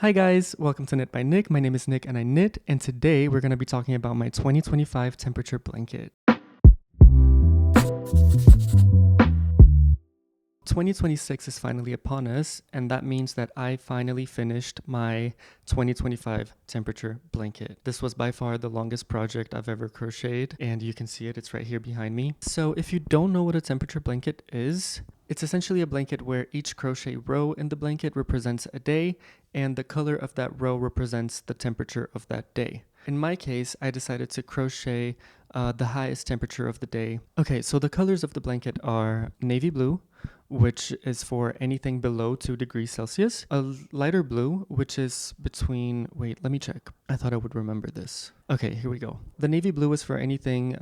Hi guys, welcome to Knit by Nick. My name is Nick and I knit, and today we're going to be talking about my 2025 temperature blanket. 2026 is finally upon us, and that means that I finally finished my 2025 temperature blanket. This was by far the longest project I've ever crocheted, and you can see it, it's right here behind me. So if you don't know what a temperature blanket is, it's essentially a blanket where each crochet row in the blanket represents a day, and the color of that row represents the temperature of that day. In my case, I decided to crochet the highest temperature of the day. Okay, so the colors of the blanket are navy blue, which is for anything below 2 degrees Celsius, a lighter blue, which is between, wait, let me check. I thought I would remember this. Okay, here we go. The navy blue is for anything,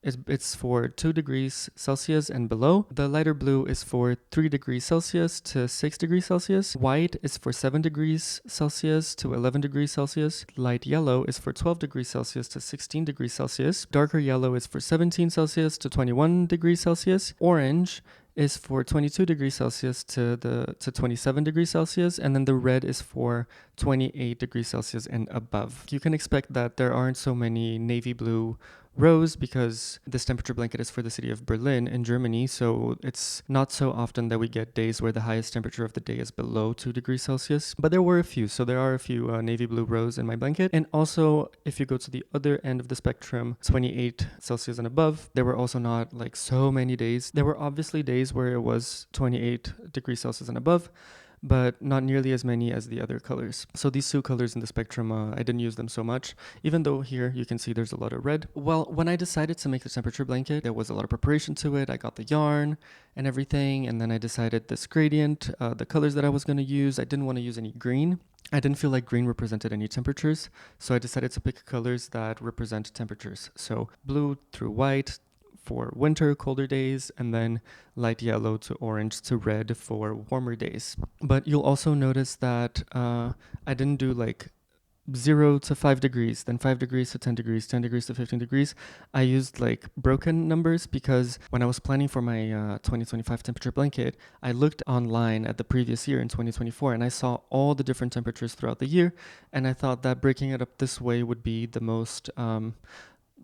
it's for 2 degrees Celsius and below. The lighter blue is for 3 degrees Celsius to 6 degrees Celsius. White is for 7 degrees Celsius to 11 degrees Celsius. Light yellow is for 12 degrees Celsius to 16 degrees Celsius. Darker yellow is for 17 Celsius to 21 degrees Celsius. Orange is for 22 degrees Celsius to 27 degrees Celsius, and then the red is for 28 degrees Celsius and above. You can expect that there aren't so many navy blue rows because this temperature blanket is for the city of Berlin in Germany, so it's not so often that we get days where the highest temperature of the day is below 2 degrees Celsius, but there were a few, so there are a few navy blue rows in my blanket. And also, if you go to the other end of the spectrum, 28 Celsius and above, there were also not like so many days. There were obviously days where it was 28 degrees Celsius and above, but not nearly as many as the other colors. So these two colors in the spectrum, I didn't use them so much, even though here you can see there's a lot of red. Well, when I decided to make the temperature blanket, there was a lot of preparation to it. I got the yarn and everything, and then I decided this gradient, the colors that I was going to use. I didn't want to use any green. I didn't feel like green represented any temperatures, so I decided to pick colors that represent temperatures. So blue through white for winter, colder days, and then light yellow to orange to red for warmer days. But you'll also notice that I didn't do like 0 to 5 degrees, then 5 degrees to 10 degrees, 10 degrees to 15 degrees. I used like broken numbers because when I was planning for my 2025 temperature blanket, I looked online at the previous year in 2024 and I saw all the different temperatures throughout the year, and I thought that breaking it up this way would be the most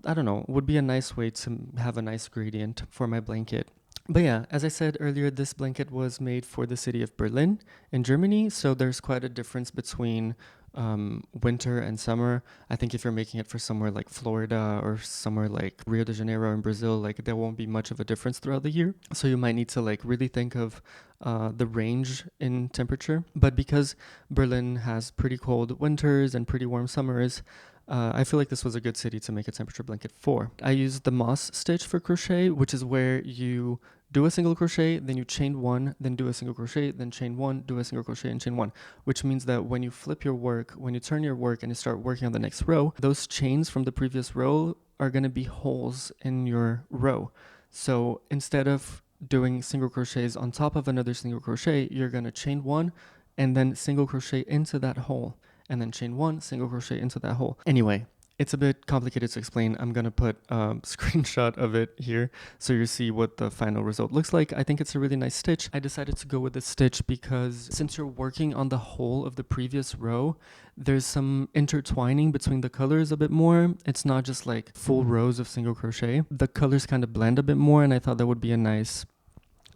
would be a nice way to have a nice gradient for my blanket. But yeah, as I said earlier, this blanket was made for the city of Berlin in Germany, so there's quite a difference between winter and summer. I think if you're making it for somewhere like Florida or somewhere like Rio de Janeiro in Brazil, like there won't be much of a difference throughout the year. So you might need to like really think of the range in temperature. But because Berlin has pretty cold winters and pretty warm summers, I feel like this was a good city to make a temperature blanket for. I used the moss stitch for crochet, which is where you do a single crochet, then you chain one, then do a single crochet, then chain one, do a single crochet, and chain one, which means that when you flip your work, when you turn your work and you start working on the next row, those chains from the previous row are going to be holes in your row. So instead of doing single crochets on top of another single crochet, you're going to chain one and then single crochet into that hole, and then chain one, single crochet into that hole. Anyway, it's a bit complicated to explain. I'm going to put a screenshot of it here so you see what the final result looks like. I think it's a really nice stitch. I decided to go with this stitch because since you're working on the whole of the previous row, there's some intertwining between the colors a bit more. It's not just like full rows of single crochet. The colors kind of blend a bit more, and I thought that would be a nice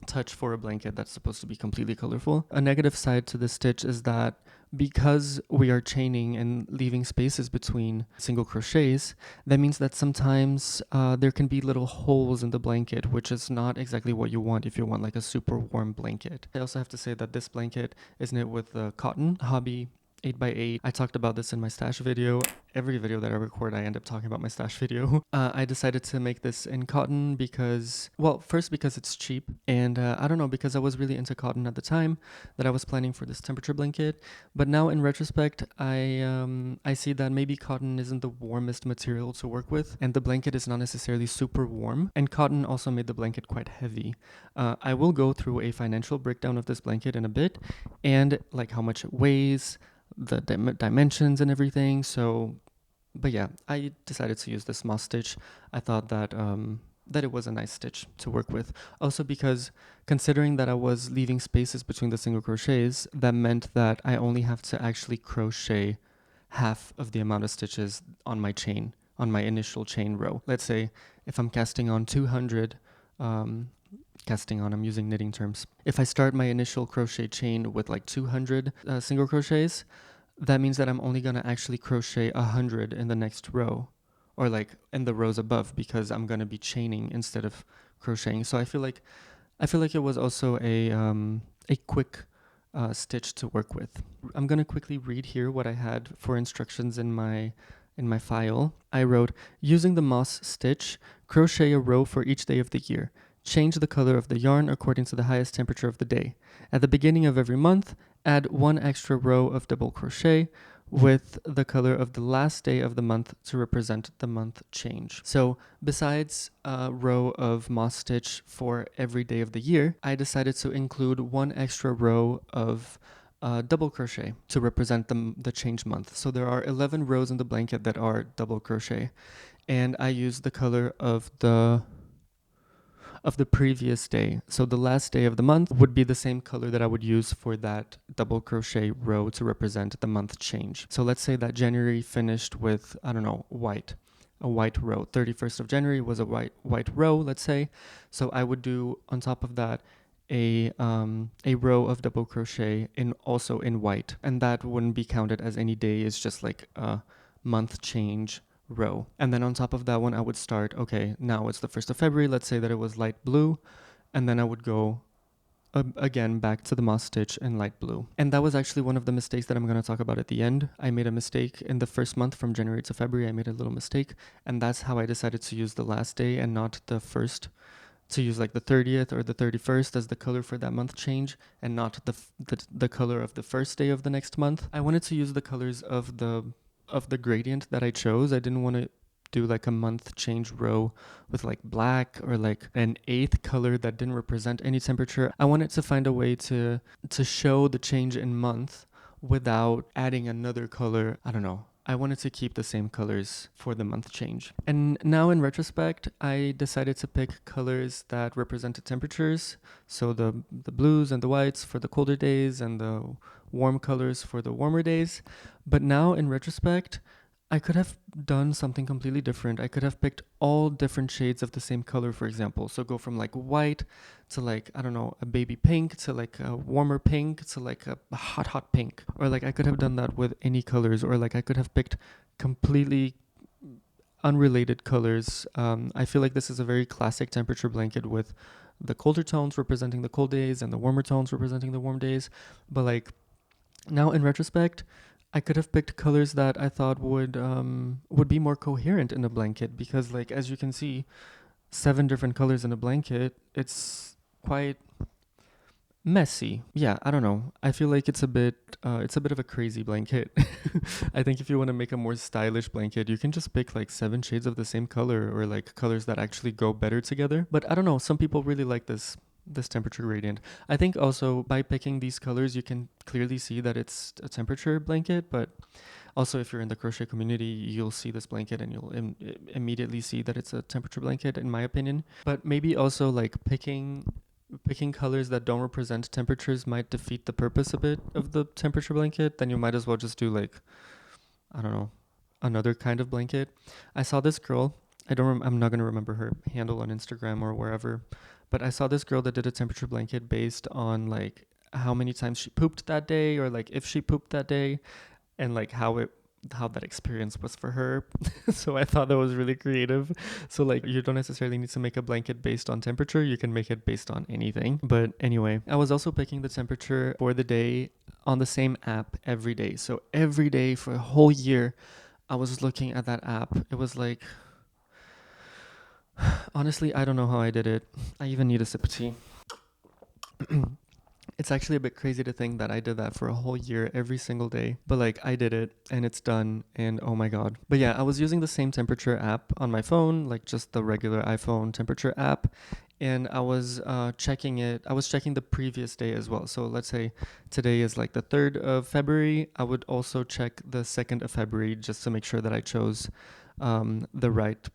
touch for a blanket that's supposed to be completely colorful. A negative side to this stitch is that because we are chaining and leaving spaces between single crochets, that means that sometimes there can be little holes in the blanket, which is not exactly what you want if you want like a super warm blanket. I also have to say that this blanket is knit with cotton, Hobbii 8x8. I talked about this in my stash video. Every video that I record, I end up talking about my stash video. I decided to make this in cotton because, well, first because it's cheap, and I don't know, because I was really into cotton at the time that I was planning for this temperature blanket. But now in retrospect, I see that maybe cotton isn't the warmest material to work with, and the blanket is not necessarily super warm, and cotton also made the blanket quite heavy. I will go through a financial breakdown of this blanket in a bit, and like how much it weighs, the dimensions and everything. So, but yeah, I decided to use this moss stitch. I thought that it was a nice stitch to work with. Also because considering that I was leaving spaces between the single crochets, that meant that I only have to actually crochet half of the amount of stitches on my chain, on my initial chain row. Let's say if I'm casting on 200, I'm using knitting terms. If I start my initial crochet chain with like 200 single crochets, that means that I'm only gonna actually crochet 100 in the next row, or like in the rows above, because I'm gonna be chaining instead of crocheting. So I feel like it was also a quick stitch to work with. I'm gonna quickly read here what I had for instructions in my file. I wrote, using the moss stitch, crochet a row for each day of the year. Change the color of the yarn according to the highest temperature of the day. At the beginning of every month, add one extra row of double crochet with the color of the last day of the month to represent the month change. So besides a row of moss stitch for every day of the year, I decided to include one extra row of double crochet to represent the change month. So there are 11 rows in the blanket that are double crochet, and I used the color of the previous day. So the last day of the month would be the same color that I would use for that double crochet row to represent the month change. So let's say that January finished with, I don't know, a white row. 31st of January was a white row, let's say. So I would do on top of that a row of double crochet also in white, and that wouldn't be counted as any day. It's just like a month change row. And then on top of that one, I would start, okay, now it's the 1st of February. Let's say that it was light blue. And then I would go again back to the moss stitch in light blue. And that was actually one of the mistakes that I'm going to talk about at the end. I made a mistake in the first month from January to February. I made a little mistake. And that's how I decided to use the last day and not the first, to use like the 30th or the 31st as the color for that month change, and not the color of the first day of the next month. I wanted to use the colors of the gradient that I chose. I didn't want to do like a month change row with like black or like an eighth color that didn't represent any temperature. I wanted to find a way to show the change in month without adding another color. I don't know. I wanted to keep the same colors for the month change. And now in retrospect, I decided to pick colors that represented temperatures. So the blues and the whites for the colder days and the warm colors for the warmer days. But now in retrospect, I could have done something completely different. I could have picked all different shades of the same color, for example. So go from like white to like, I don't know, a baby pink to like a warmer pink to like a hot pink. Or like I could have done that with any colors, or like I could have picked completely unrelated colors. I feel like this is a very classic temperature blanket with the colder tones representing the cold days and the warmer tones representing the warm days. But like now in retrospect, I could have picked colors that I thought would be more coherent in a blanket, because like as you can see, 7 different colors in a blanket, it's quite messy. Yeah, I don't know. I feel like it's a bit of a crazy blanket. I think if you want to make a more stylish blanket, you can just pick like 7 shades of the same color, or like colors that actually go better together. But I don't know, some people really like this temperature gradient. I think also by picking these colors, you can clearly see that it's a temperature blanket, but also if you're in the crochet community, you'll see this blanket and you'll immediately see that it's a temperature blanket, in my opinion. But maybe also like picking colors that don't represent temperatures might defeat the purpose a bit of the temperature blanket. Then you might as well just do like, I don't know, another kind of blanket. I saw this girl, I'm not going to remember her handle on Instagram or wherever, but I saw this girl that did a temperature blanket based on like how many times she pooped that day, or like if she pooped that day, and like how that experience was for her. So I thought that was really creative. So like you don't necessarily need to make a blanket based on temperature. You can make it based on anything. But anyway, I was also picking the temperature for the day on the same app every day. So every day for a whole year, I was looking at that app. It was like, honestly, I don't know how I did it. I even need a sip of tea. It's actually a bit crazy to think that I did that for a whole year every single day. But like I did it and it's done, and oh my god. But yeah, I was using the same temperature app on my phone, like just the regular iPhone temperature app. And I was checking it. I was checking the previous day as well. So let's say today is like the 3rd of February. I would also check the 2nd of February just to make sure that I chose the right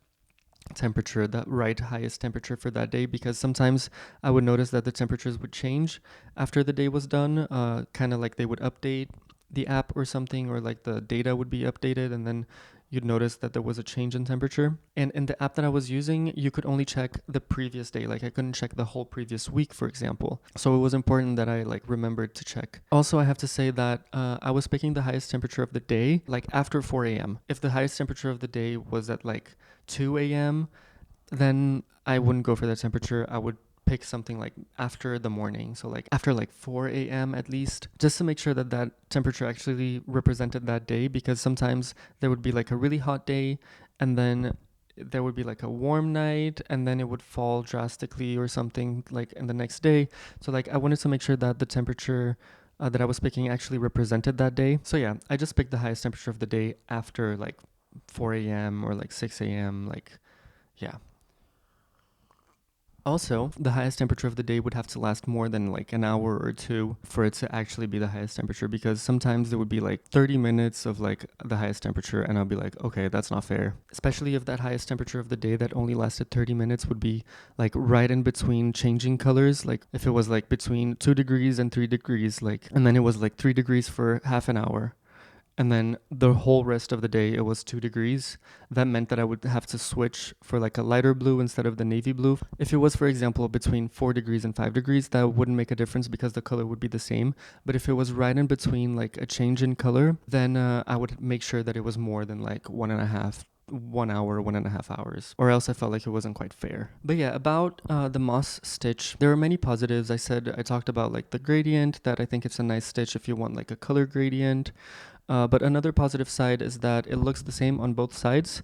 temperature, the right highest temperature for that day, because sometimes I would notice that the temperatures would change after the day was done, kind of like they would update the app or something, or like the data would be updated, and then you'd notice that there was a change in temperature. And in the app that I was using, you could only check the previous day. Like I couldn't check the whole previous week, for example. So it was important that I like remembered to check. Also, I have to say that I was picking the highest temperature of the day, like after 4 a.m. If the highest temperature of the day was at like 2 a.m., then I wouldn't go for that temperature. I would pick something like after the morning, so like after like 4 a.m. at least, just to make sure that that temperature actually represented that day, because sometimes there would be like a really hot day, and then there would be like a warm night, and then it would fall drastically or something like in the next day. So like I wanted to make sure that the temperature that I was picking actually represented that day. So yeah, I just picked the highest temperature of the day after like 4 a.m. or like 6 a.m. like, yeah. Also, the highest temperature of the day would have to last more than like an hour or two for it to actually be the highest temperature, because sometimes there would be like 30 minutes of like the highest temperature, and I'll be like, okay, that's not fair. Especially if that highest temperature of the day that only lasted 30 minutes would be like right in between changing colors. Like if it was like between 2 degrees and 3 degrees, like, and then it was like 3 degrees for half an hour, and then the whole rest of the day it was 2 degrees. That meant that I would have to switch for like a lighter blue instead of the navy blue. If it was, for example, between 4 degrees and 5 degrees, that wouldn't make a difference because the color would be the same. But if it was right in between like a change in color, then I would make sure that it was more than like 1 hour, 1.5 hours, or else I felt like it wasn't quite fair. But yeah, about the moss stitch, there are many positives. I talked about like the gradient, that I think it's a nice stitch if you want like a color gradient. But another positive side is that it looks the same on both sides,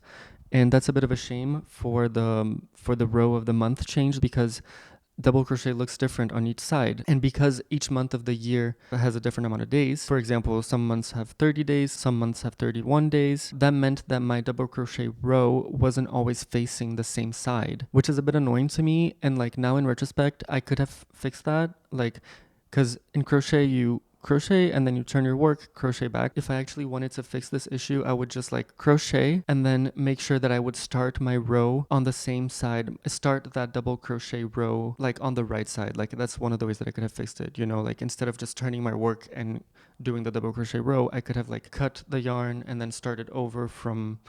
and that's a bit of a shame for the row of the month change, because double crochet looks different on each side, and because each month of the year has a different amount of days. For example, some months have 30 days, some months have 31 days. That meant that my double crochet row wasn't always facing the same side, which is a bit annoying to me. And like now in retrospect, I could have fixed that, like, because in crochet you crochet and then you turn your work, crochet back. If I actually wanted to fix this issue, I would just like crochet and then make sure that I would start my row on the same side, start that double crochet row like on the right side. Like that's one of the ways that I could have fixed it, you know, like instead of just turning my work and doing the double crochet row, I could have like cut the yarn and then started over from.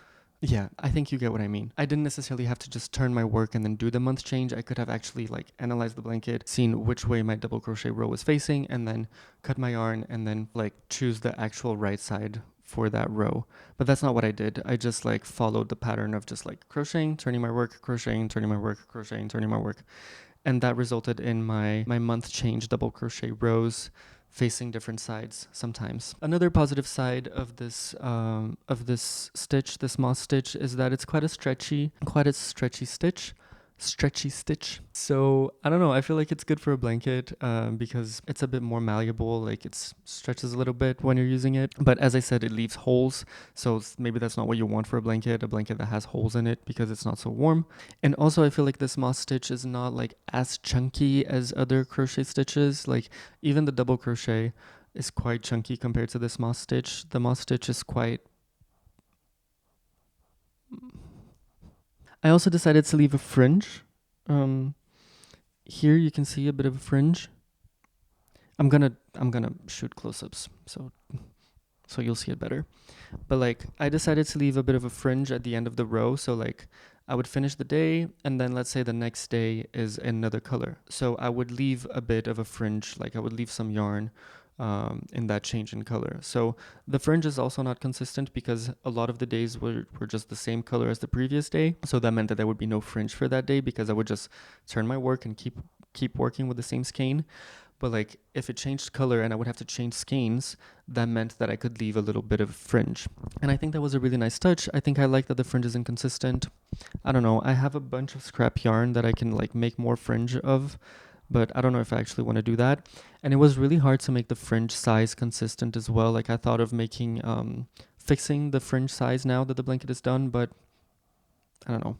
Yeah, I think you get what I mean. I didn't necessarily have to just turn my work and then do the month change. I could have actually like analyzed the blanket, seen which way my double crochet row was facing, and then cut my yarn and then like choose the actual right side for that row. But that's not what I did. I just like followed the pattern of just like crocheting, turning my work, crocheting, turning my work, crocheting, turning my work. And that resulted in my month change double crochet rows facing different sides sometimes. Another positive side of this stitch, this moss stitch, is that it's quite a stretchy stitch. So I don't know, I feel like it's good for a blanket because it's a bit more malleable, like it stretches a little bit when you're using it, but as I said, it leaves holes, so maybe that's not what you want for a blanket that has holes in it, because it's not so warm. And also I feel like this moss stitch is not like as chunky as other crochet stitches. Like even the double crochet is quite chunky compared to this moss stitch. The moss stitch is quite. I also decided to leave a fringe. Here you can see a bit of a fringe. I'm gonna shoot close-ups so you'll see it better. But like I decided to leave a bit of a fringe at the end of the row, so like I would finish the day and then let's say the next day is another color. So I would leave a bit of a fringe, like I would leave some yarn in that change in color. So the fringe is also not consistent because a lot of the days were just the same color as the previous day. So that meant that there would be no fringe for that day because I would just turn my work and keep working with the same skein. But like if it changed color and I would have to change skeins, that meant that I could leave a little bit of fringe. And I think that was a really nice touch. I think I like that the fringe is inconsistent. I don't know. I have a bunch of scrap yarn that I can like make more fringe of, but I don't know if I actually want to do that. And it was really hard to make the fringe size consistent as well. Like I thought of fixing the fringe size now that the blanket is done, but I don't know.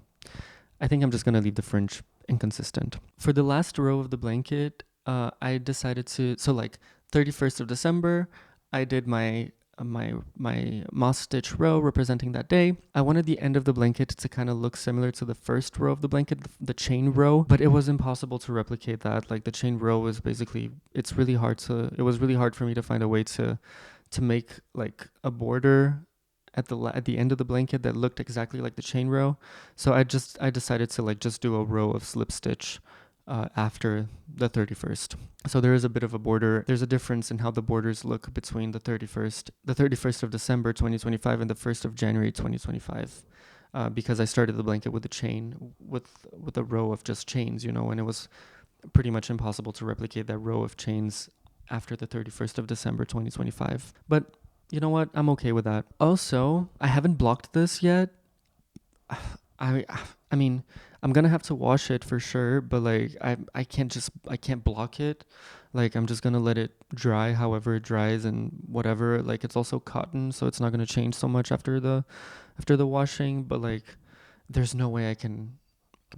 I think I'm just going to leave the fringe inconsistent. For the last row of the blanket, I decided to, so like 31st of December, I did my my moss stitch row representing that day. I wanted the end of the blanket to kind of look similar to the first row of the blanket, the chain row, but it was impossible to replicate that. Like the chain row is basically, it was really hard for me to find a way to make like a border at the end of the blanket that looked exactly like the chain row. So I decided to like just do a row of slip stitch after the 31st. So there is a bit of a border. There's a difference in how the borders look between the 31st of December 2025 and the 1st of January 2025. Because I started the blanket with a chain, with a row of just chains, you know, and it was pretty much impossible to replicate that row of chains after the 31st of December 2025. But you know what? I'm okay with that. Also, I haven't blocked this yet. I mean, I'm gonna have to wash it for sure, but like I can't block it. Like I'm just gonna let it dry however it dries and whatever. Like it's also cotton, so it's not gonna change so much after the washing, but like there's no way I can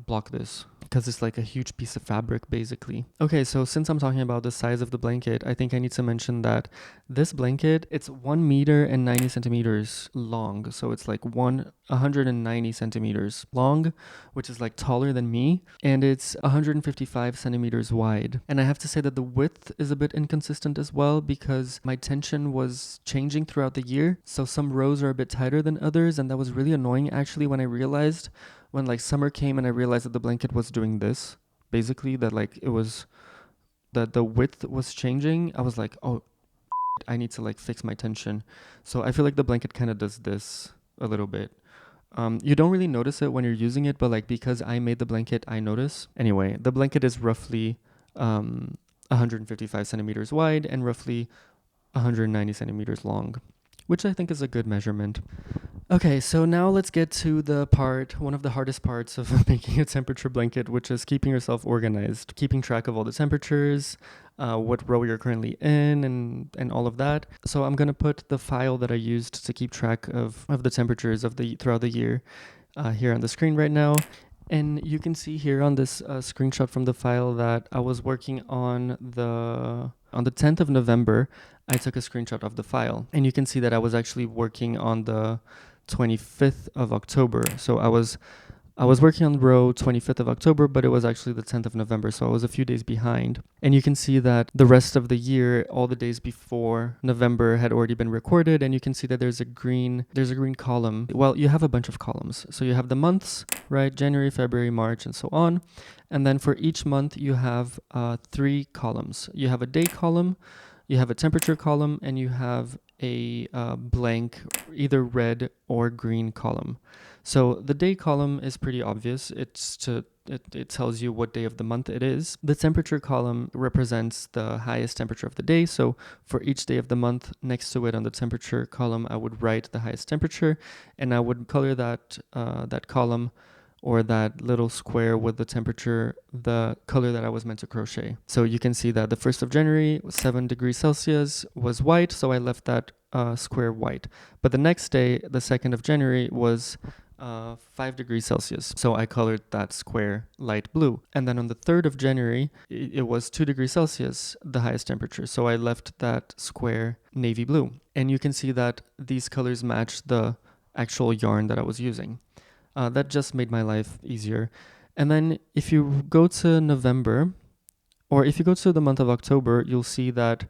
block this because it's like a huge piece of fabric basically. Okay, so since I'm talking about the size of the blanket, I think I need to mention that this blanket, it's 1 meter and 90 centimeters long. So it's like 190 centimeters long, which is like taller than me, and it's 155 centimeters wide. And I have to say that the width is a bit inconsistent as well because my tension was changing throughout the year. So some rows are a bit tighter than others, and that was really annoying actually when like summer came and I realized that the blanket was doing this, basically that like it was, that the width was changing. I was like, oh, I need to like fix my tension. So I feel like the blanket kind of does this a little bit. You don't really notice it when you're using it, but like because I made the blanket, I notice. Anyway, the blanket is roughly 155 centimeters wide and roughly 190 centimeters long, which I think is a good measurement. Okay, so now let's get to one of the hardest parts of making a temperature blanket, which is keeping yourself organized, keeping track of all the temperatures, what row you're currently in, and all of that. So I'm gonna put the file that I used to keep track of the temperatures throughout the year here on the screen right now. And you can see here on this screenshot from the file that I was working on the 10th of November. I took a screenshot of the file, and you can see that I was actually working on the 25th of October. So I was working on row 25th of October, but it was actually the 10th of November, so I was a few days behind. And you can see that the rest of the year, all the days before November had already been recorded, and you can see that there's a green column. Well, you have a bunch of columns. So you have the months, right? January, February, March, and so on. And then for each month, you have 3 columns. You have a day column, you have a temperature column, and you have a blank, either red or green column. So the day column is pretty obvious. It tells you what day of the month it is. The temperature column represents the highest temperature of the day. So for each day of the month, next to it on the temperature column, I would write the highest temperature, and I would color that column or that little square with the temperature, the color that I was meant to crochet. So you can see that the 1st of January, 7 degrees Celsius was white, so I left that square white. But the next day, the 2nd of January, was 5 degrees Celsius, so I colored that square light blue. And then on the 3rd of January, it was 2 degrees Celsius, the highest temperature, so I left that square navy blue. And you can see that these colors match the actual yarn that I was using. That just made my life easier. And then if you go to November, or if you go to the month of October, you'll see that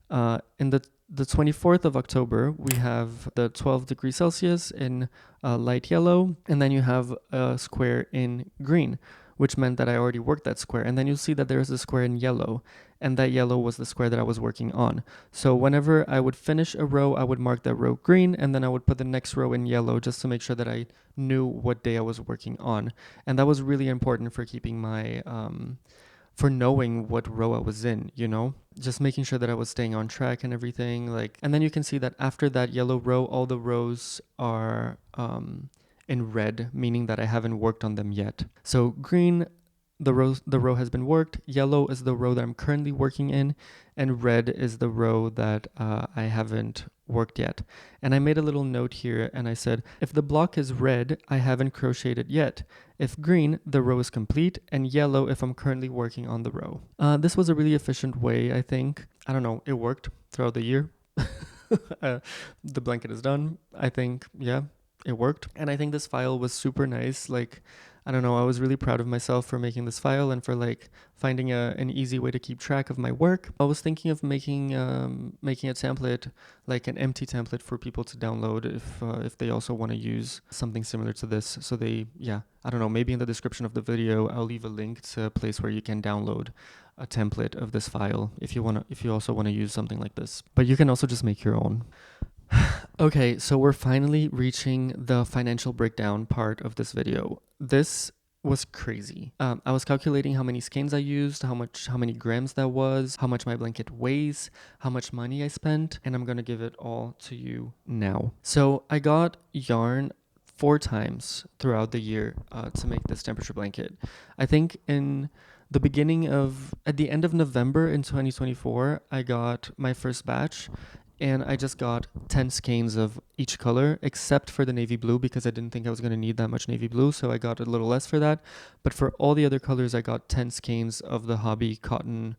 in the 24th of October, we have the 12 degrees Celsius in light yellow, and then you have a square in green, which meant that I already worked that square. And then you'll see that there's a square in yellow, and that yellow was the square that I was working on. So whenever I would finish a row, I would mark that row green, and then I would put the next row in yellow just to make sure that I knew what day I was working on. And that was really important for keeping my, for knowing what row I was in, you know, just making sure that I was staying on track and everything. And then you can see that after that yellow row, all the rows are in red, meaning that I haven't worked on them yet. So green, the row has been worked. Yellow is the row that I'm currently working in, and red is the row that I haven't worked yet. And I made a little note here, and I said, if the block is red, I haven't crocheted yet. If green, the row is complete, and yellow if I'm currently working on the row. This was a really efficient way, I think. I don't know, it worked throughout the year. The blanket is done. I think, yeah, it worked. And I think this file was super nice. Like, I don't know, I was really proud of myself for making this file and for like finding an easy way to keep track of my work. I was thinking of making a template, like an empty template for people to download if they also want to use something similar to this. So they, yeah, I don't know, maybe in the description of the video, I'll leave a link to a place where you can download a template of this file if you also want to use something like this. But you can also just make your own. Okay, so we're finally reaching the financial breakdown part of this video. This was crazy. I was calculating how many skeins I used, how many grams that was, how much my blanket weighs, how much money I spent, and I'm gonna give it all to you now. So I got yarn 4 times throughout the year to make this temperature blanket. I think at the end of November in 2024, I got my first batch, and I just got 10 skeins of each color, except for the navy blue, because I didn't think I was going to need that much navy blue, so I got a little less for that. But for all the other colors, I got 10 skeins of the Hobbii cotton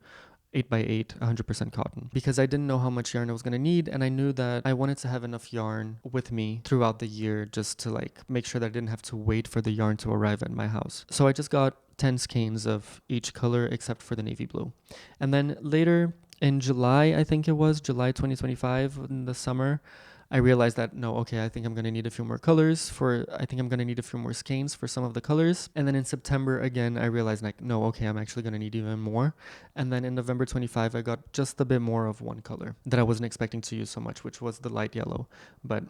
8x8, 100% cotton, because I didn't know how much yarn I was going to need, and I knew that I wanted to have enough yarn with me throughout the year just to like make sure that I didn't have to wait for the yarn to arrive at my house. So I just got 10 skeins of each color except for the navy blue. And then later in July, I think it was July 2025, in the summer, I realized that no, okay, I think I'm going to need a few more colors I think I'm going to need a few more skeins for some of the colors. And then in September again, I realized like, no, okay, I'm actually going to need even more. And then in November 25, I got just a bit more of one color that I wasn't expecting to use so much, which was the light yellow. But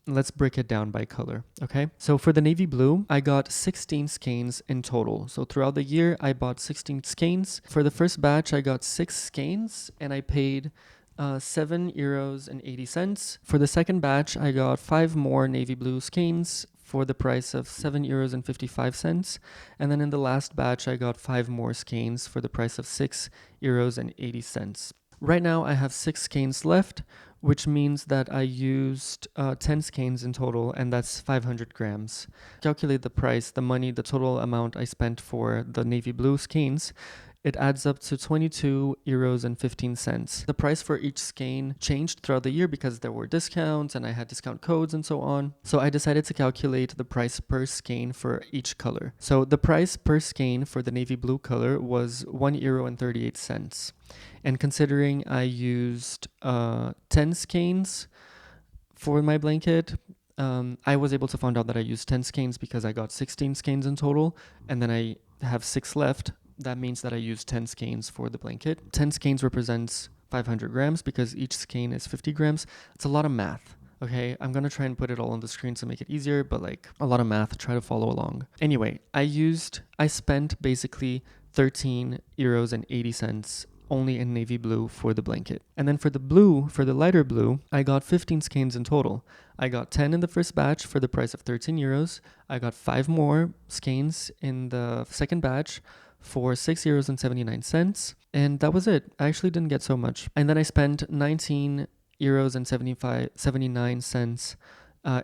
let's break it down by color, okay? So for the navy blue, I got 16 skeins in total. So throughout the year, I bought 16 skeins. For the first batch, I got 6 skeins, and I paid €7.80. For the second batch, I got 5 more navy blue skeins for the price of €7.55. And then in the last batch, I got 5 more skeins for the price of €6.80. Right now, I have 6 skeins left, which means that I used 10 skeins in total, and that's 500 grams. Calculate the price, the money, the total amount I spent for the navy blue skeins. It adds up to €22.15. The price for each skein changed throughout the year because there were discounts and I had discount codes and so on. So I decided to calculate the price per skein for each color. So the price per skein for the navy blue color was €1.38. And considering I used 10 skeins for my blanket, I was able to find out that I used 10 skeins because I got 16 skeins in total, and then I have 6 left. That means that I used 10 skeins for the blanket. 10 skeins represents 500 grams because each skein is 50 grams. It's a lot of math. Okay, I'm going to try and put it all on the screen to make it easier, but like a lot of math, try to follow along. Anyway, I spent basically €13.80 only in navy blue for the blanket. And then for the lighter blue, I got 15 skeins in total. I got 10 in the first batch for the price of €13. I got 5 more skeins in the second batch for €6.79. And that was it. I actually didn't get so much. And then I spent €19.79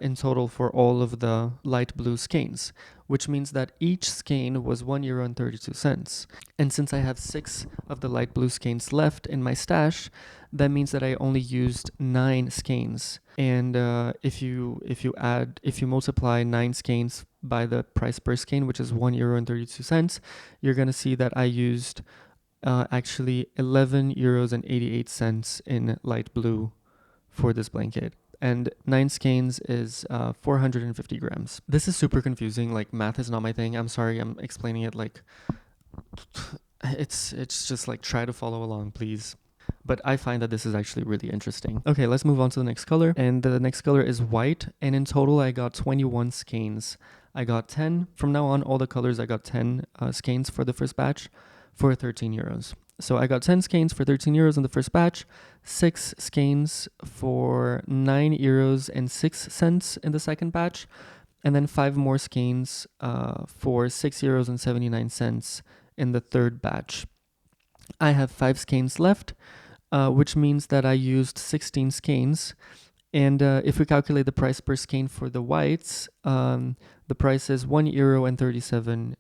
in total for all of the light blue skeins, which means that each skein was €1.32. And since I have 6 of the light blue skeins left in my stash, that means that I only used 9 skeins. And if you multiply 9 skeins by the price per skein, which is €1.32, you're going to see that I used actually €11.88 in light blue for this blanket. And 9 skeins is 450 grams. This is super confusing. Like, math is not my thing. I'm sorry, I'm explaining it like it's just like, try to follow along, please. But I find that this is actually really interesting. Okay, let's move on to the next color. And the next color is white. And in total, I got 21 skeins. I got 10. From now on, all the colors, I got 10 skeins for the first batch for €13. So I got 10 skeins for €13 in the first batch, 6 skeins for €9.06 in the second batch, and then 5 more skeins for €6.79 in the third batch. I have 5 skeins left, which means that I used 16 skeins. And if we calculate the price per skein for the whites, the price is €1.37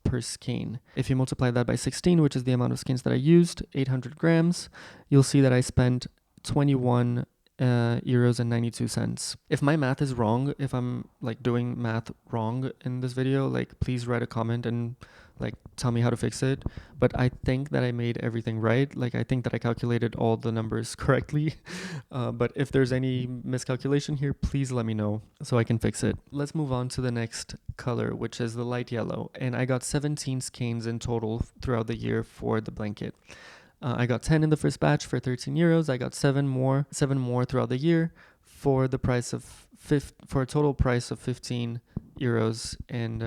per skein. If you multiply that by 16, which is the amount of skeins that I used, 800 grams, you'll see that I spent euros and 92 cents. If my math is wrong, if I'm like doing math wrong in this video, like please write a comment and like tell me how to fix it. But I think that I made everything right. Like I think that I calculated all the numbers correctly. But if there's any miscalculation here, please let me know so I can fix it. Let's move on to the next color, which is the light yellow. And I got 17 skeins in total throughout the year for the blanket. I got 10 in the first batch for 13 euros. I got seven more throughout the year for the price of for a total price of 15 euros. And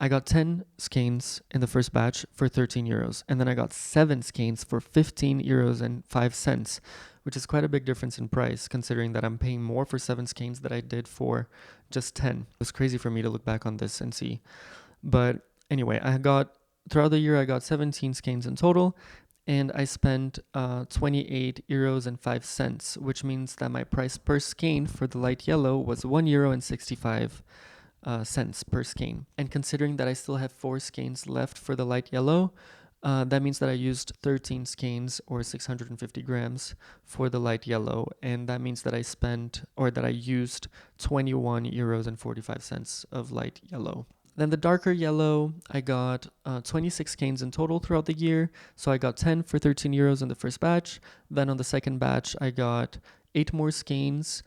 I got 10 skeins in the first batch for 13 euros. And then I got 7 skeins for 15 euros and 5 cents, which is quite a big difference in price considering that I'm paying more for 7 skeins than I did for just 10. It was crazy for me to look back on this and see. But anyway, throughout the year, I got 17 skeins in total, and I spent 28 euros and 5 cents, which means that my price per skein for the light yellow was 1 euro and 65 cents per skein. And considering that I still have 4 skeins left for the light yellow, that means that I used 13 skeins or 650 grams for the light yellow, and that means that I used 21 euros and 45 cents of light yellow. Then the darker yellow, I got 26 skeins in total throughout the year. So I got 10 for 13 euros in the first batch. Then on the second batch, I got 8 more skeins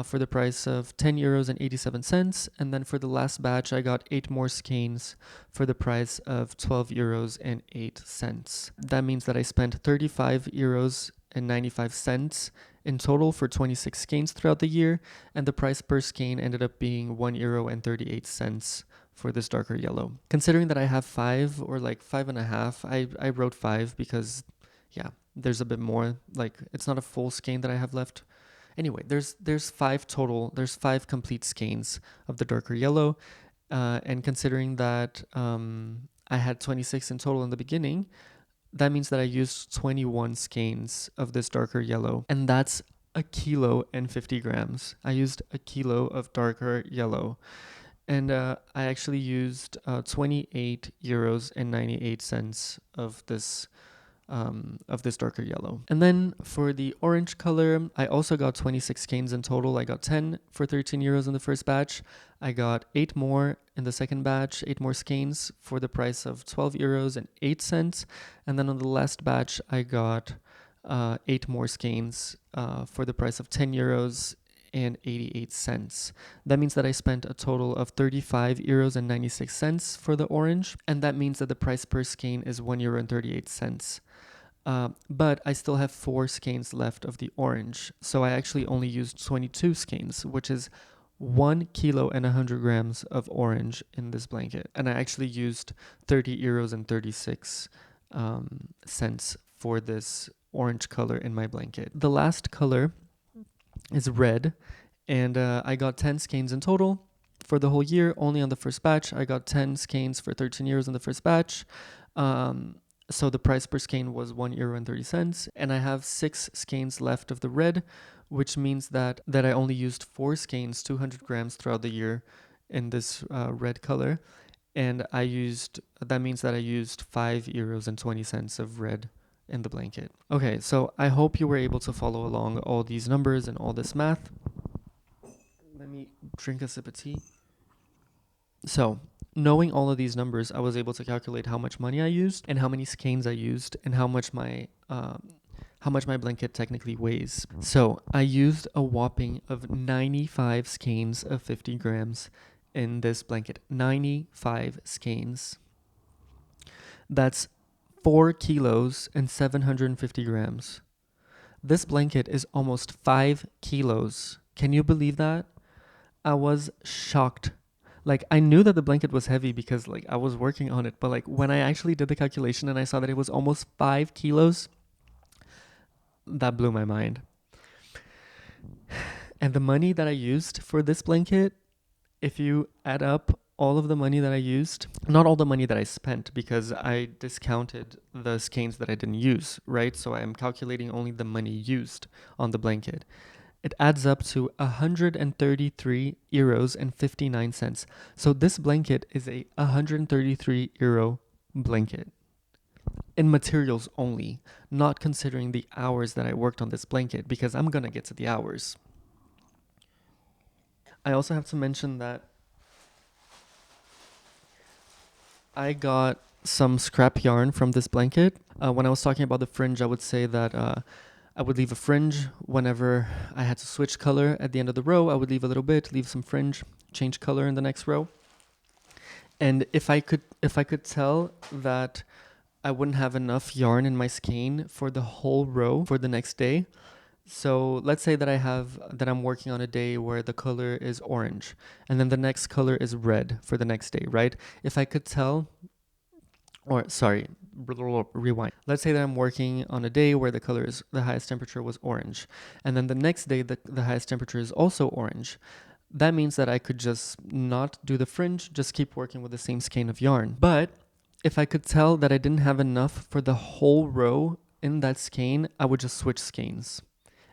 for the price of 10 euros and 87 cents. And then for the last batch, I got 8 more skeins for the price of 12 euros and 8 cents. That means that I spent 35 euros and 95 cents in total for 26 skeins throughout the year. And the price per skein ended up being 1 euro and 38 cents for this darker yellow. Considering that I have 5 or like 5.5, I wrote 5 because there's a bit more, like it's not a full skein that I have left. Anyway, there's 5 total, there's 5 complete skeins of the darker yellow. And considering that I had 26 in total in the beginning, that means that I used 21 skeins of this darker yellow, and that's a kilo and 50 grams. I used a kilo of darker yellow. And I actually used 28 euros and 98 cents of this darker yellow. And then for the orange color, I also got 26 skeins in total. I got 10 for 13 euros in the first batch. I got 8 more in the second batch, 8 more skeins for the price of 12 euros and 8 cents. And then on the last batch, I got 8 more skeins for the price of 10 euros and 88 cents. That means that I spent a total of 35 euros and 96 cents for the orange, and that means that the price per skein is 1 euro and 38 cents. But I still have 4 skeins left of the orange, so I actually only used 22 skeins, which is 1 kilo and 100 grams of orange in this blanket. And I actually used 30 euros and 36 cents for this orange color in my blanket. The last color is red, and I got 10 skeins in total for the whole year. Only on the first batch, I got 10 skeins for 13 euros in the first batch. So the price per skein was 1 euro and 30 cents, and I have 6 skeins left of the red, which means that I only used 4 skeins, 200 grams throughout the year in this red color, and that means that I used 5 euros and 20 cents of red in the blanket. Okay, so I hope you were able to follow along all these numbers and all this math. Let me drink a sip of tea. So, knowing all of these numbers, I was able to calculate how much money I used and how many skeins I used and how much my blanket technically weighs. So, I used a whopping of 95 skeins of 50 grams in this blanket. 95 skeins. That's 4 kilos and 750 grams. This blanket is almost 5 kilos. Can you believe that? I was shocked. Like, I knew that the blanket was heavy because, like, I was working on it. But, like, when I actually did the calculation and I saw that it was almost 5 kilos, that blew my mind. And the money that I used for this blanket, if you add up all of the money that I used, not all the money that I spent, because I discounted the skeins that I didn't use, right? So I'm calculating only the money used on the blanket. It adds up to 133 euros and 59 cents. So this blanket is a 133 euro blanket. in materials only, not considering the hours that I worked on this blanket, because I'm gonna get to the hours. I also have to mention that I got some scrap yarn from this blanket. When I was talking about the fringe, I would say that I would leave a fringe whenever I had to switch color at the end of the row. I would leave a little bit, leave some fringe, change color in the next row. And if I could tell that I wouldn't have enough yarn in my skein for the whole row for the next day. So let's say that I'm working on a day where the color is orange and then the next color is red for the next day, right? If I could tell, or sorry, rewind. Let's say that I'm working on a day where the highest temperature was orange, and then the next day the highest temperature is also orange. That means that I could just not do the fringe, just keep working with the same skein of yarn. But if I could tell that I didn't have enough for the whole row in that skein, I would just switch skeins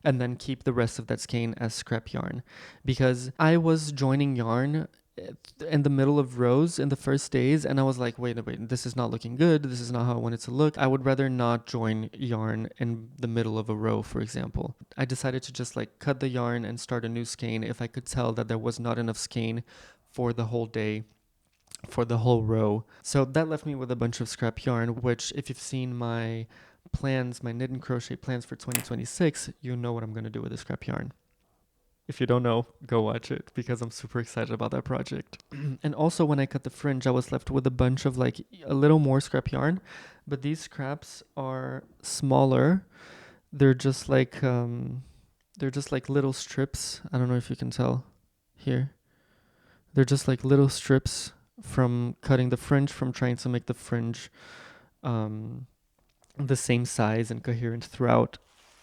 and then keep the rest of that skein as scrap yarn, because I was joining yarn in the middle of rows in the first days, and I was like, wait, this is not looking good. This is not how I want it to look. I would rather not join yarn in the middle of a row, for example. I decided to just like cut the yarn and start a new skein if I could tell that there was not enough skein for the whole day, for the whole row. So that left me with a bunch of scrap yarn, which if you've seen my plans, my knit and crochet plans for 2026, you know what I'm going to do with the scrap yarn. If you don't know, go watch it, because I'm super excited about that project. And also when I cut the fringe, I was left with a bunch of like a little more scrap yarn, but these scraps are smaller. They're just like little strips. I don't know if you can tell here. They're just like little strips from cutting the fringe, from trying to make the fringe the same size and coherent throughout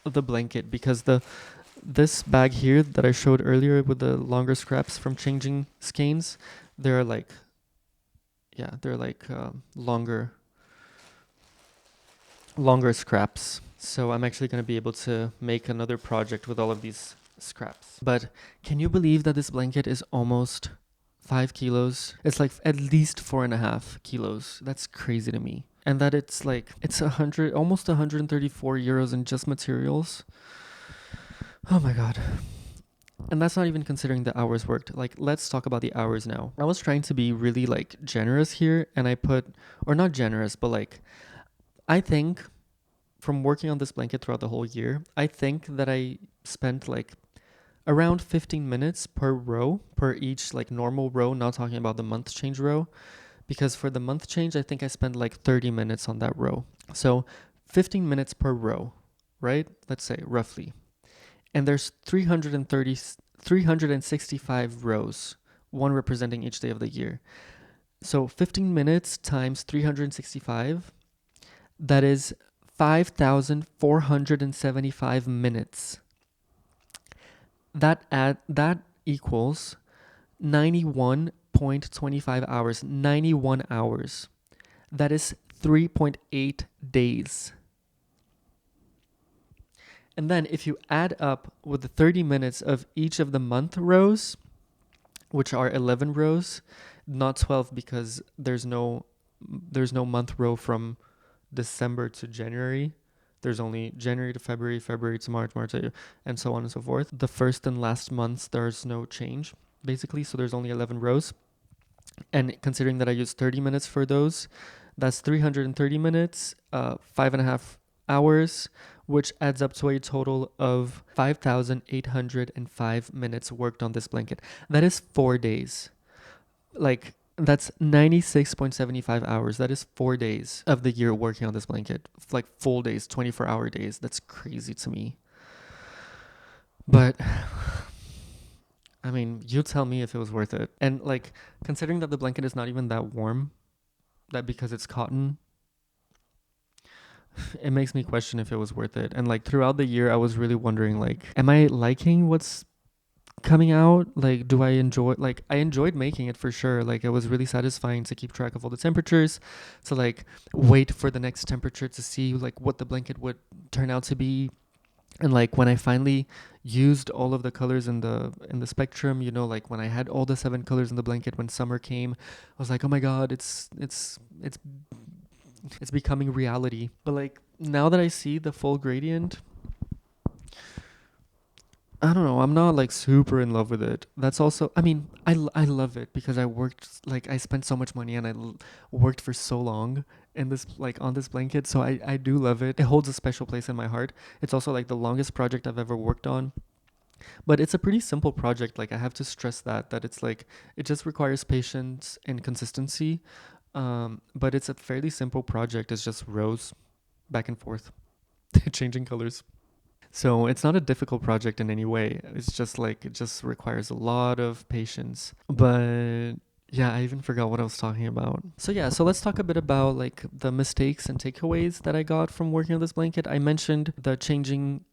the blanket, because this bag here that I showed earlier with the longer scraps from changing skeins, they're like longer scraps. So I'm actually going to be able to make another project with all of these scraps. But can you believe that this blanket is almost 5 kilos? It's like at least 4.5 kilos. That's crazy to me. And that it's almost 134 euros in just materials. Oh my god. And that's not even considering the hours worked. Like, let's talk about the hours now. I was trying to be really like generous here, and or not generous, but like, I think from working on this blanket throughout the whole year, I think that I spent like around 15 minutes per row, per each like normal row, not talking about the month change row. Because for the month change, I think I spent like 30 minutes on that row. So 15 minutes per row, right? Let's say roughly. And there's 365 rows, one representing each day of the year. So 15 minutes times 365, that is 5,475 minutes. That equals 91.25 hours, 91 hours. That is 3.8 days. And then if you add up with the 30 minutes of each of the month rows, which are 11 rows, not 12 because there's no month row from December to January. There's only January to February, February to March, March to, and so on and so forth. The first and last months, there's no change, basically. So there's only 11 rows. And considering that I used 30 minutes for those, that's 330 minutes, 5.5 hours, which adds up to a total of 5,805 minutes worked on this blanket. That is 4 days. Like, that's 96.75 hours. That is 4 days of the year working on this blanket. Like full days, 24-hour days. That's crazy to me. But I mean, you tell me if it was worth it. And like, considering that the blanket is not even that warm, that because it's cotton, it makes me question if it was worth it. And like throughout the year, I was really wondering, like, am I liking what's coming out? Like, do I enjoy, like, I enjoyed making it for sure. Like, it was really satisfying to keep track of all the temperatures, to like wait for the next temperature to see like what the blanket would turn out to be. And like when I finally used all of the colors in the spectrum, you know, like when I had all the 7 colors in the blanket when summer came, I was like, oh my god, it's It's becoming reality. But like now that I see the full gradient, I don't know. I'm not like super in love with it. That's also, I mean, I love it because I worked, like, I spent so much money and worked for so long in this, like, on this blanket. So I do love it. It holds a special place in my heart. It's also like the longest project I've ever worked on. But it's a pretty simple project. Like, I have to stress that it's like, it just requires patience and consistency. But it's a fairly simple project. It's just rows back and forth, changing colors. So it's not a difficult project in any way. It's just like it just requires a lot of patience. But yeah, I even forgot what I was talking about. So yeah, so let's talk a bit about like the mistakes and takeaways that I got from working on this blanket. I mentioned the changing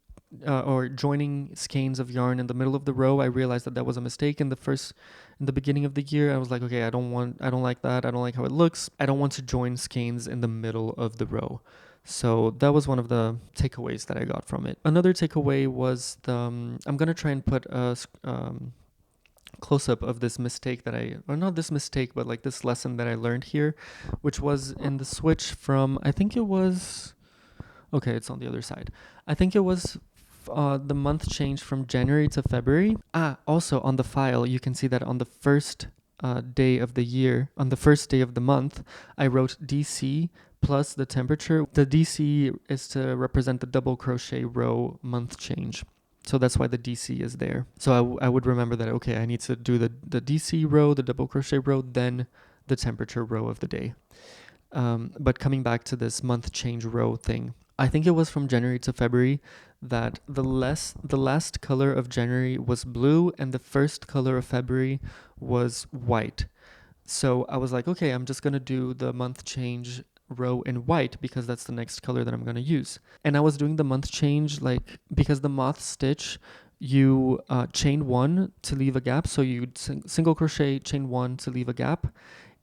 or joining skeins of yarn in the middle of the row. I realized that was a mistake in the beginning of the year. I was like, okay, I don't like that. I don't like how it looks. I don't want to join skeins in the middle of the row. So that was one of the takeaways that I got from it. Another takeaway was I'm gonna try and put a close up of this mistake or not this mistake, but like this lesson that I learned here, which was in the switch from, I think it was, okay, it's on the other side. I think it was the month change from January to February. Also on the file, you can see that on the first day of the year, on the first day of the month, I wrote DC plus the temperature. The DC is to represent the double crochet row month change. So that's why the DC is there. So I would remember that, okay, I need to do the DC row, the double crochet row, then the temperature row of the day. But coming back to this month change row thing, I think it was from January to February that the last color of January was blue and the first color of February was white. So I was like, okay, I'm just gonna do the month change row in white because that's the next color that I'm gonna use. And I was doing the month change like because the moth stitch, you chain one to leave a gap. So you single crochet, chain one to leave a gap.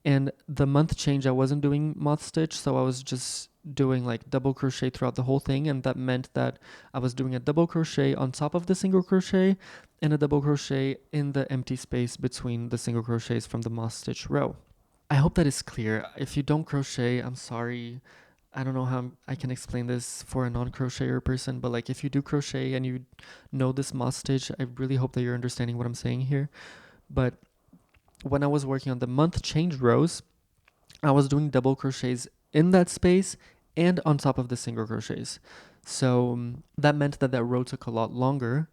And the month change, I wasn't doing moth stitch, so I was just doing like double crochet throughout the whole thing, and that meant that I was doing a double crochet on top of the single crochet and a double crochet in the empty space between the single crochets from the moth stitch row. I hope that is clear. If you don't crochet, I'm sorry. I don't know how I can explain this for a non-crocheter person, but like if you do crochet and you know this moth stitch, I really hope that you're understanding what I'm saying here. But when I was working on the month change rows, I was doing double crochets in that space and on top of the single crochets. So that meant that row took a lot longer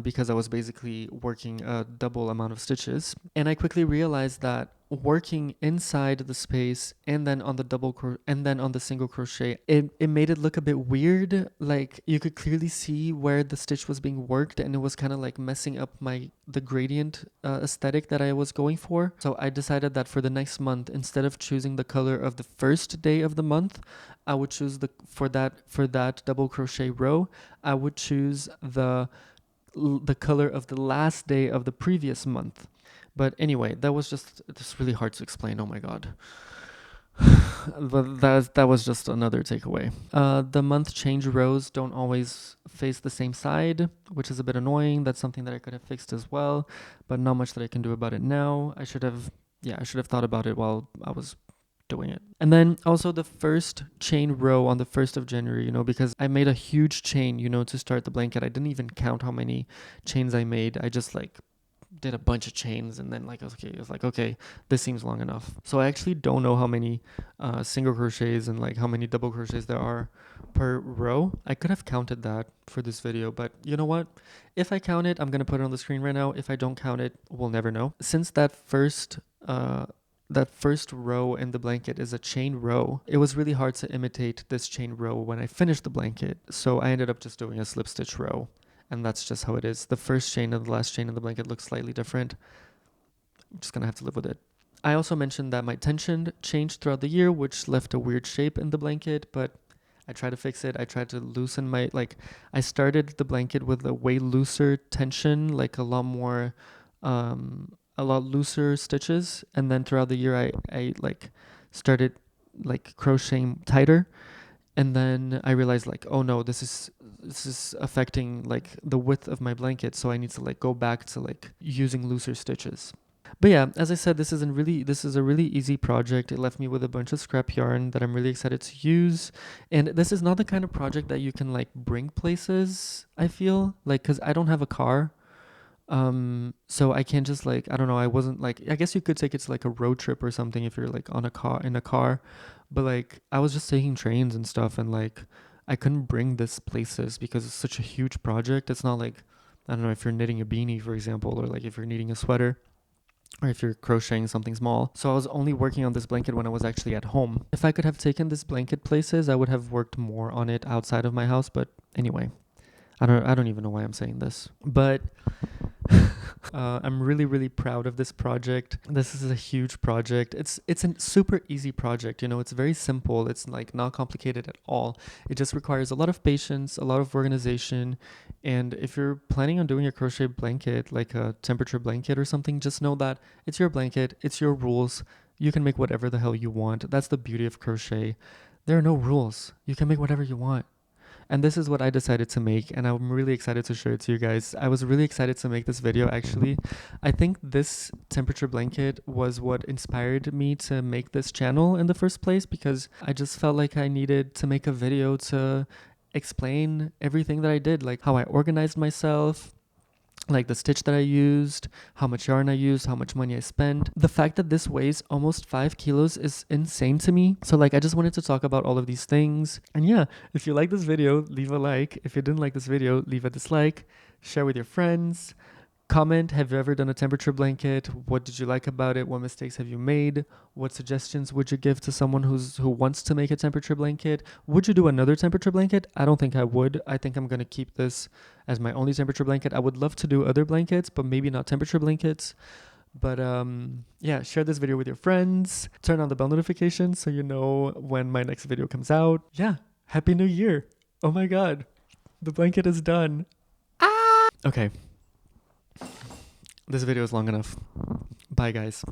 because I was basically working a double amount of stitches. And I quickly realized that working inside the space and then on the and then on the single crochet, it made it look a bit weird. Like you could clearly see where the stitch was being worked, and it was kind of like messing up the gradient aesthetic that I was going for. So I decided that for the next month, instead of choosing the color of the first day of the month, I would choose for that double crochet row, I would choose the color of the last day of the previous month. But anyway, that was just really hard to explain. Oh my god. But that was just another takeaway. The month change rows don't always face the same side, which is a bit annoying. That's something that I could have fixed as well, but not much that I can do about it now. I should have thought about it while I was doing it. And then also the first chain row on the 1st of January, because I made a huge chain, to start the blanket. I didn't even count how many chains I made. I just did a bunch of chains and then okay, this seems long enough. So I actually don't know how many single crochets and how many double crochets there are per row. I could have counted that for this video, but you know what? If I count it, I'm going to put it on the screen right now. If I don't count it, we'll never know. Since that first row in the blanket is a chain row, it was really hard to imitate this chain row when I finished the blanket. So I ended up just doing a slip stitch row. And that's just how it is. The first chain and the last chain in the blanket looks slightly different. I'm just going to have to live with it. I also mentioned that my tension changed throughout the year, which left a weird shape in the blanket, but I tried to fix it. I tried to loosen I started the blanket with a way looser tension, a lot looser stitches. And then throughout the year, I started crocheting tighter. And then I realized oh no, this is affecting the width of my blanket. So I need to go back to using looser stitches. But yeah, as I said, this is a really easy project. It left me with a bunch of scrap yarn that I'm really excited to use. And this is not the kind of project that you can like bring places, I feel. Like cuz I don't have a car. So I can't just like, I don't know, I wasn't like, I guess you could take it to like a road trip or something if you're like on a car in a car, but like I was just taking trains and stuff, and like I couldn't bring this places because it's such a huge project. It's not like, I don't know, if you're knitting a beanie, for example, or like if you're knitting a sweater, or if you're crocheting something small. So I was only working on this blanket when I was actually at home. If I could have taken this blanket places, I would have worked more on it outside of my house, but anyway, I don't even know why I'm saying this. But I'm really, really proud of this project. This is a huge project. It's a super easy project. You know, it's very simple. It's like not complicated at all. It just requires a lot of patience, a lot of organization. And if you're planning on doing a crochet blanket, like a temperature blanket or something, just know that it's your blanket, it's your rules. You can make whatever the hell you want. That's the beauty of crochet. There are no rules. You can make whatever you want. And this is what I decided to make, and I'm really excited to show it to you guys. I was really excited to make this video, actually. I think this temperature blanket was what inspired me to make this channel in the first place, because I just felt like I needed to make a video to explain everything that I did, like how I organized myself, like the stitch that I used, how much yarn I used, how much money I spent. The fact that this weighs almost 5 kilos is insane to me. So like, I just wanted to talk about all of these things. And yeah, if you like this video, leave a like. If you didn't like this video, leave a dislike. Share with your friends. Comment, have you ever done a temperature blanket? What did you like about it? What mistakes have you made? What suggestions would you give to someone who wants to make a temperature blanket? Would you do another temperature blanket? I don't think I would. I think I'm going to keep this as my only temperature blanket. I would love to do other blankets, but maybe not temperature blankets. But yeah, share this video with your friends. Turn on the bell notifications so you know when my next video comes out. Yeah, Happy New Year. Oh my God, the blanket is done. Okay. This video is long enough. Bye, guys.